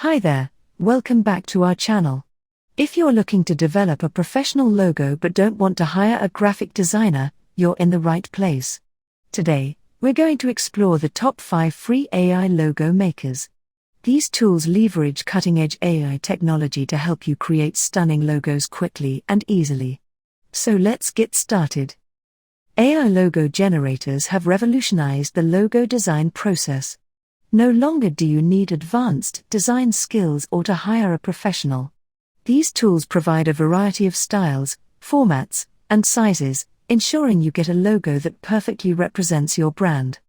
Hi there, welcome back to our channel. If you're looking to develop a professional logo but don't want to hire a graphic designer, you're in the right place. Today, we're going to explore the top 5 free AI logo makers. These tools leverage cutting-edge AI technology to help you create stunning logos quickly and easily. So let's get started. AI logo generators have revolutionized the logo design process. No longer do you need advanced design skills or to hire a professional. These tools provide a variety of styles, formats, and sizes, ensuring you get a logo that perfectly represents your brand.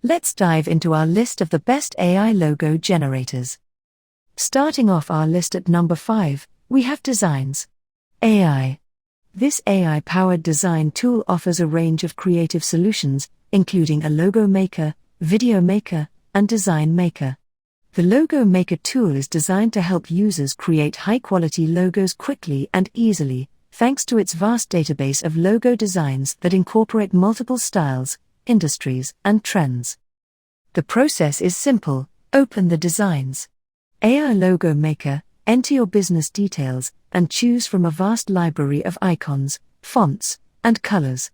Let's dive into our list of the best AI logo generators. Starting off our list at number 5, we have Designs AI. This AI-powered design tool offers a range of creative solutions, including a logo maker, video maker, and design maker. The Logo Maker tool is designed to help users create high-quality logos quickly and easily, thanks to its vast database of logo designs that incorporate multiple styles, industries, and trends. The process is simple: open the Designs AI Logo Maker, enter your business details, and choose from a vast library of icons, fonts, and colors.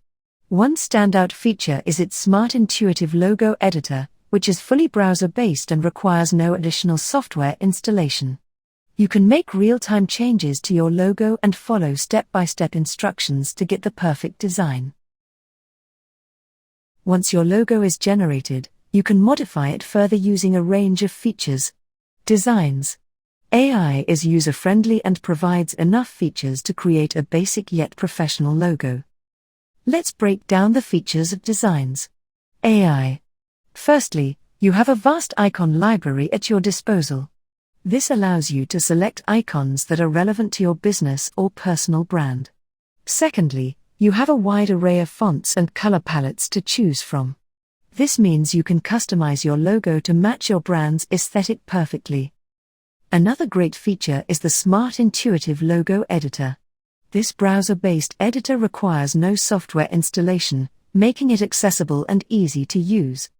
One standout feature is its smart intuitive logo editor, which is fully browser-based and requires no additional software installation. You can make real-time changes to your logo and follow step-by-step instructions to get the perfect design. Once your logo is generated, you can modify it further using a range of features. Designs AI is user-friendly and provides enough features to create a basic yet professional logo. Let's break down the features of Designs AI. Firstly, you have a vast icon library at your disposal. This allows you to select icons that are relevant to your business or personal brand. Secondly, you have a wide array of fonts and color palettes to choose from. This means you can customize your logo to match your brand's aesthetic perfectly. Another great feature is the Smart Intuitive Logo Editor. This browser-based editor requires no software installation, making it accessible and easy to use.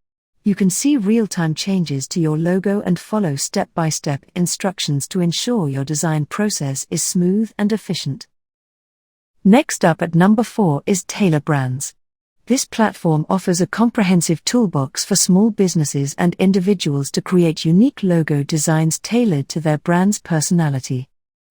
You can see real-time changes to your logo and follow step-by-step instructions to ensure your design process is smooth and efficient. Next up at number 4 is Tailor Brands. This platform offers a comprehensive toolbox for small businesses and individuals to create unique logo designs tailored to their brand's personality.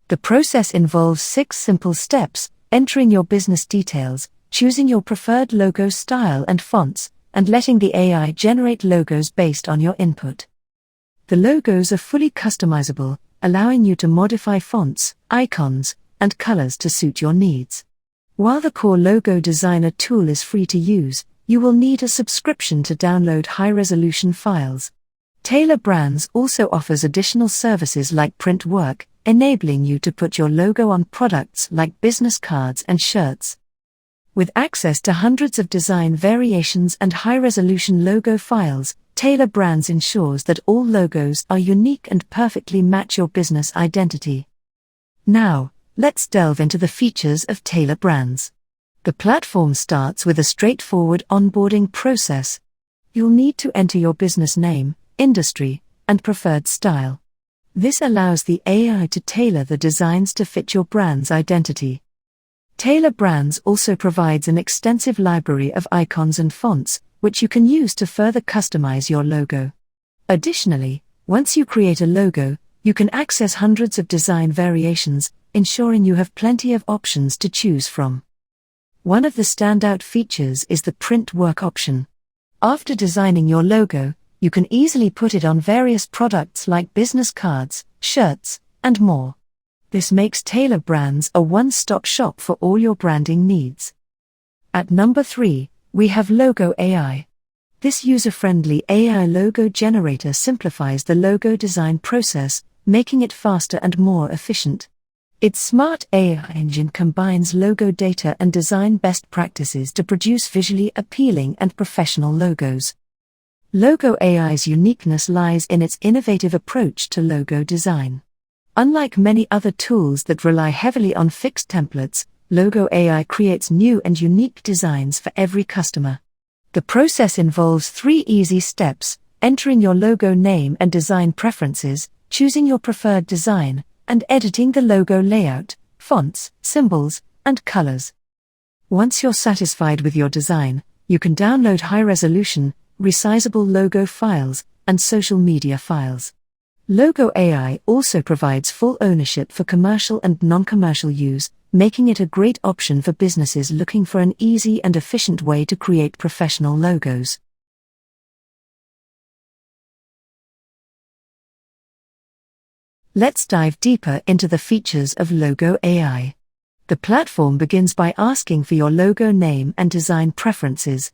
The process involves 6 simple steps: entering your business details, choosing your preferred logo style and fonts, and letting the AI generate logos based on your input. The logos are fully customizable, allowing you to modify fonts, icons, and colors to suit your needs. While the core Logo Designer tool is free to use, you will need a subscription to download high-resolution files. Tailor Brands also offers additional services like print work, enabling you to put your logo on products like business cards and shirts. With access to hundreds of design variations and high-resolution logo files, Tailor Brands ensures that all logos are unique and perfectly match your business identity. Now, let's delve into the features of Tailor Brands. The platform starts with a straightforward onboarding process. You'll need to enter your business name, industry, and preferred style. This allows the AI to tailor the designs to fit your brand's identity. Tailor Brands also provides an extensive library of icons and fonts, which you can use to further customize your logo. Additionally, once you create a logo, you can access hundreds of design variations, ensuring you have plenty of options to choose from. One of the standout features is the print work option. After designing your logo, you can easily put it on various products like business cards, shirts, and more. This makes Tailor Brands a one-stop shop for all your branding needs. At number 3, we have Logo AI. This user-friendly AI logo generator simplifies the logo design process, making it faster and more efficient. Its smart AI engine combines logo data and design best practices to produce visually appealing and professional logos. Logo AI's uniqueness lies in its innovative approach to logo design. Unlike many other tools that rely heavily on fixed templates, Logo AI creates new and unique designs for every customer. The process involves 3 easy steps: entering your logo name and design preferences, choosing your preferred design, and editing the logo layout, fonts, symbols, and colors. Once you're satisfied with your design, you can download high-resolution, resizable logo files and social media files. Logo AI also provides full ownership for commercial and non-commercial use, making it a great option for businesses looking for an easy and efficient way to create professional logos. Let's dive deeper into the features of Logo AI. The platform begins by asking for your logo name and design preferences.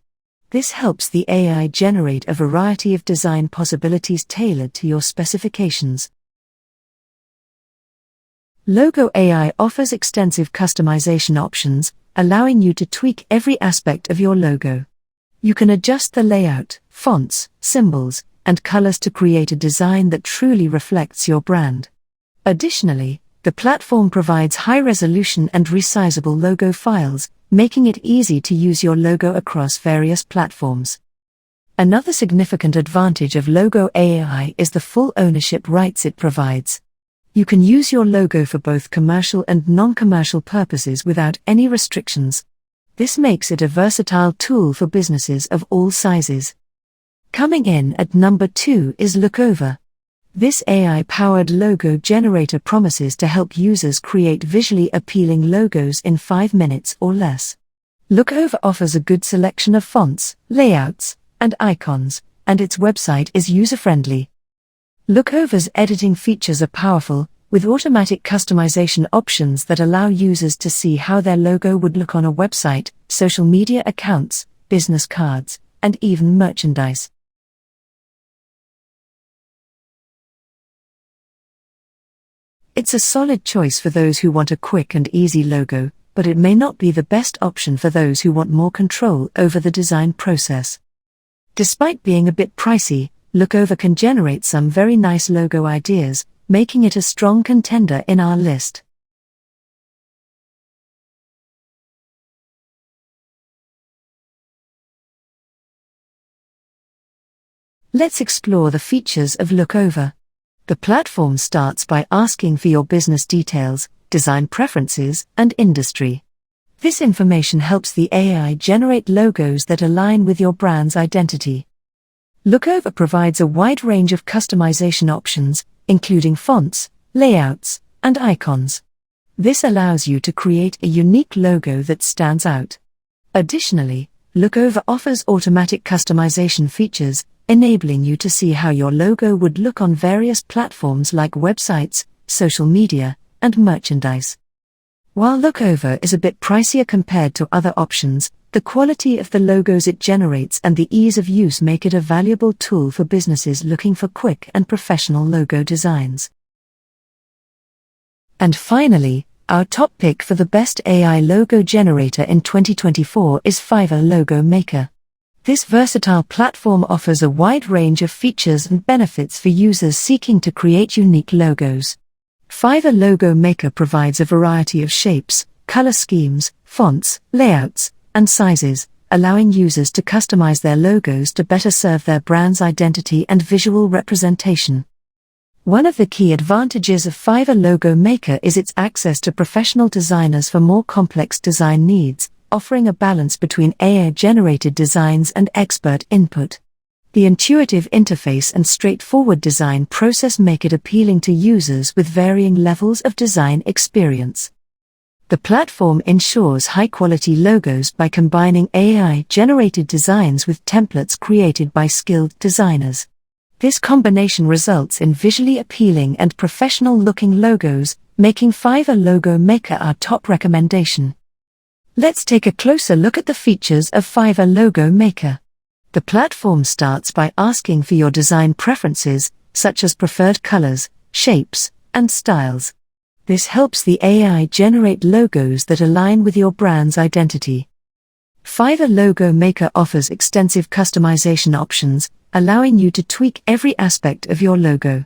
This helps the AI generate a variety of design possibilities tailored to your specifications. Logo AI offers extensive customization options, allowing you to tweak every aspect of your logo. You can adjust the layout, fonts, symbols, and colors to create a design that truly reflects your brand. Additionally, the platform provides high-resolution and resizable logo files, making it easy to use your logo across various platforms. Another significant advantage of Logo AI is the full ownership rights it provides. You can use your logo for both commercial and non-commercial purposes without any restrictions. This makes it a versatile tool for businesses of all sizes. Coming in at number 2 is Lookover. This AI-powered logo generator promises to help users create visually appealing logos in 5 minutes or less. Lookover offers a good selection of fonts, layouts, and icons, and its website is user-friendly. Lookover's editing features are powerful, with automatic customization options that allow users to see how their logo would look on a website, social media accounts, business cards, and even merchandise. It's a solid choice for those who want a quick and easy logo, but it may not be the best option for those who want more control over the design process. Despite being a bit pricey, Lookover can generate some very nice logo ideas, making it a strong contender in our list. Let's explore the features of Lookover. The platform starts by asking for your business details, design preferences, and industry. This information helps the AI generate logos that align with your brand's identity. Lookover provides a wide range of customization options, including fonts, layouts, and icons. This allows you to create a unique logo that stands out. Additionally, Lookover offers automatic customization features, enabling you to see how your logo would look on various platforms like websites, social media, and merchandise. While Lookover is a bit pricier compared to other options, the quality of the logos it generates and the ease of use make it a valuable tool for businesses looking for quick and professional logo designs. And finally, our top pick for the best AI logo generator in 2024 is Fiverr Logo Maker. This versatile platform offers a wide range of features and benefits for users seeking to create unique logos. Fiverr Logo Maker provides a variety of shapes, color schemes, fonts, layouts, and sizes, allowing users to customize their logos to better serve their brand's identity and visual representation. One of the key advantages of Fiverr Logo Maker is its access to professional designers for more complex design needs, offering a balance between AI-generated designs and expert input. The intuitive interface and straightforward design process make it appealing to users with varying levels of design experience. The platform ensures high-quality logos by combining AI-generated designs with templates created by skilled designers. This combination results in visually appealing and professional-looking logos, making Fiverr Logo Maker our top recommendation. Let's take a closer look at the features of Fiverr Logo Maker. The platform starts by asking for your design preferences, such as preferred colors, shapes, and styles. This helps the AI generate logos that align with your brand's identity. Fiverr Logo Maker offers extensive customization options, allowing you to tweak every aspect of your logo.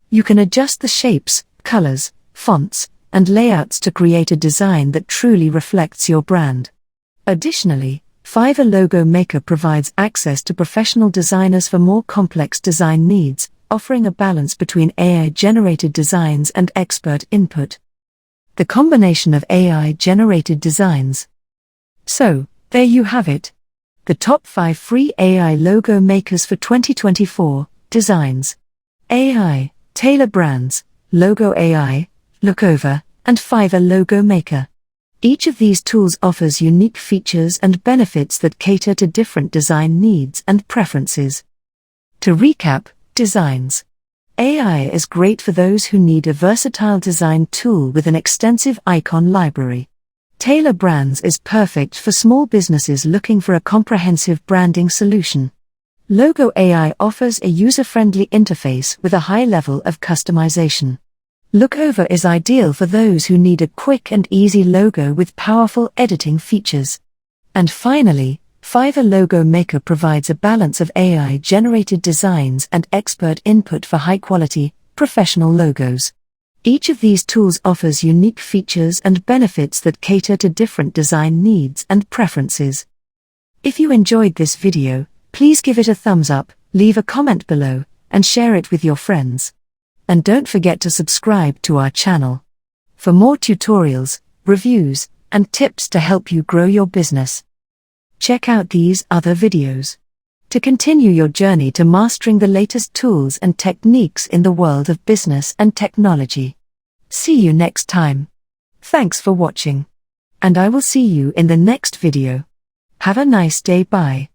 You can adjust the shapes, colors, fonts, and layouts to create a design that truly reflects your brand. Additionally, Fiverr Logo Maker provides access to professional designers for more complex design needs, offering a balance between AI-generated designs and expert input. The combination of AI-generated designs. So, there you have it. The top 5 free AI logo makers for 2024, Designs AI, Tailor Brands, Logo AI, Lookover, and Fiverr Logo Maker. Each of these tools offers unique features and benefits that cater to different design needs and preferences. To recap, Designs AI is great for those who need a versatile design tool with an extensive icon library. Tailor Brands is perfect for small businesses looking for a comprehensive branding solution. Logo AI offers a user-friendly interface with a high level of customization. Lookover is ideal for those who need a quick and easy logo with powerful editing features. And finally, Fiverr Logo Maker provides a balance of AI-generated designs and expert input for high-quality, professional logos. Each of these tools offers unique features and benefits that cater to different design needs and preferences. If you enjoyed this video, please give it a thumbs up, leave a comment below, and share it with your friends. And don't forget to subscribe to our channel for more tutorials, reviews, and tips to help you grow your business. Check out these other videos to continue your journey to mastering the latest tools and techniques in the world of business and technology. See you next time. Thanks for watching. And I will see you in the next video. Have a nice day. Bye.